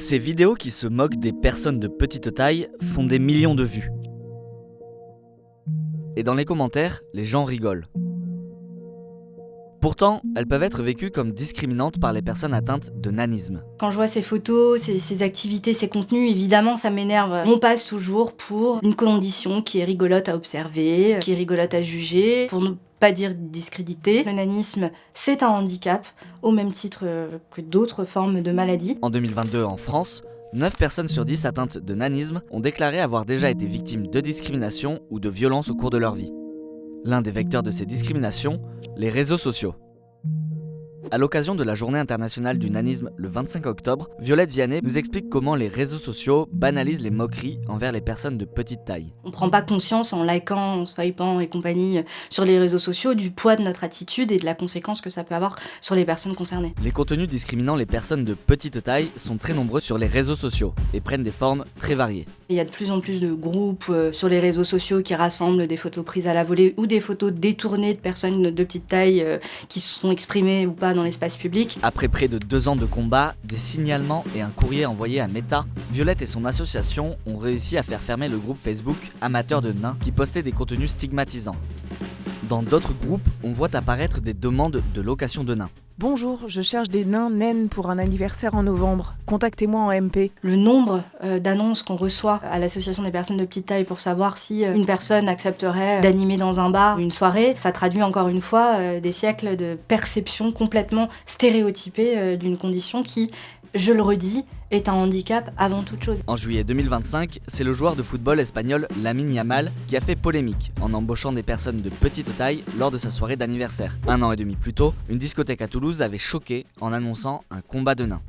Ces vidéos qui se moquent des personnes de petite taille font des millions de vues. Et dans les commentaires, les gens rigolent. Pourtant, elles peuvent être vécues comme discriminantes par les personnes atteintes de nanisme. Quand je vois ces photos, ces activités, ces contenus, évidemment ça m'énerve. On passe toujours pour une condition qui est rigolote à observer, qui est rigolote à juger, pour ne pas dire discréditer. Le nanisme, c'est un handicap, au même titre que d'autres formes de maladies. En 2022, en France, 9 personnes sur 10 atteintes de nanisme ont déclaré avoir déjà été victimes de discrimination ou de violence au cours de leur vie. L'un des vecteurs de ces discriminations, les réseaux sociaux. À l'occasion de la Journée internationale du nanisme le 25 octobre, Violette Vianney nous explique comment les réseaux sociaux banalisent les moqueries envers les personnes de petite taille. On prend pas conscience en likant, en swipant et compagnie sur les réseaux sociaux du poids de notre attitude et de la conséquence que ça peut avoir sur les personnes concernées. Les contenus discriminant les personnes de petite taille sont très nombreux sur les réseaux sociaux et prennent des formes très variées. Il y a de plus en plus de groupes sur les réseaux sociaux qui rassemblent des photos prises à la volée ou des photos détournées de personnes de petite taille qui se sont exprimées ou pas dans l'espace public. Après près de 2 ans de combat, des signalements et un courrier envoyé à Meta, Violette et son association ont réussi à faire fermer le groupe Facebook Amateurs de nains qui postait des contenus stigmatisants. Dans d'autres groupes, on voit apparaître des demandes de location de nains. Bonjour, je cherche des naines pour un anniversaire en novembre. Contactez-moi en MP. Le nombre d'annonces qu'on reçoit à l'association des personnes de petite taille pour savoir si une personne accepterait d'animer dans un bar une soirée, ça traduit encore une fois des siècles de perception complètement stéréotypée d'une condition qui, je le redis, est un handicap avant toute chose. En juillet 2025, c'est le joueur de football espagnol Lamine Yamal qui a fait polémique en embauchant des personnes de petite taille lors de sa soirée d'anniversaire. 1 an et demi plus tôt, une discothèque à Toulouse avait choqué en annonçant un combat de nains.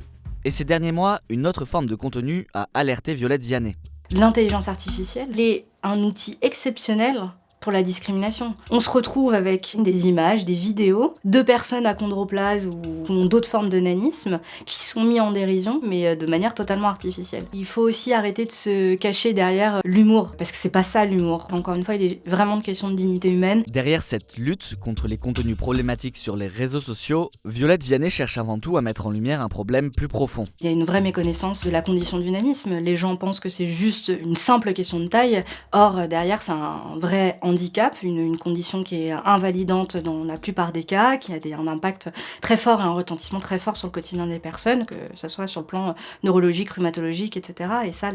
Et ces derniers mois, une autre forme de contenu a alerté Violette Vianney. L'intelligence artificielle est un outil exceptionnel pour la discrimination. On se retrouve avec des images, des vidéos de personnes achondroplase ou qui ont d'autres formes de nanisme qui sont mis en dérision, mais de manière totalement artificielle. Il faut aussi arrêter de se cacher derrière l'humour, parce que c'est pas ça l'humour. Encore une fois, il est vraiment une question de dignité humaine. Derrière cette lutte contre les contenus problématiques sur les réseaux sociaux, Violette Vianney cherche avant tout à mettre en lumière un problème plus profond. Il y a une vraie méconnaissance de la condition du nanisme. Les gens pensent que c'est juste une simple question de taille. Or, derrière, c'est un vrai handicap, une condition qui est invalidante dans la plupart des cas, qui a un impact très fort et un retentissement très fort sur le quotidien des personnes, que ce soit sur le plan neurologique, rhumatologique, etc. Et ça,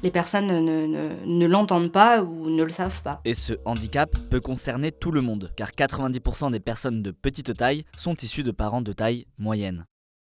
les personnes ne l'entendent pas ou ne le savent pas. Et ce handicap peut concerner tout le monde, car 90% des personnes de petite taille sont issues de parents de taille moyenne.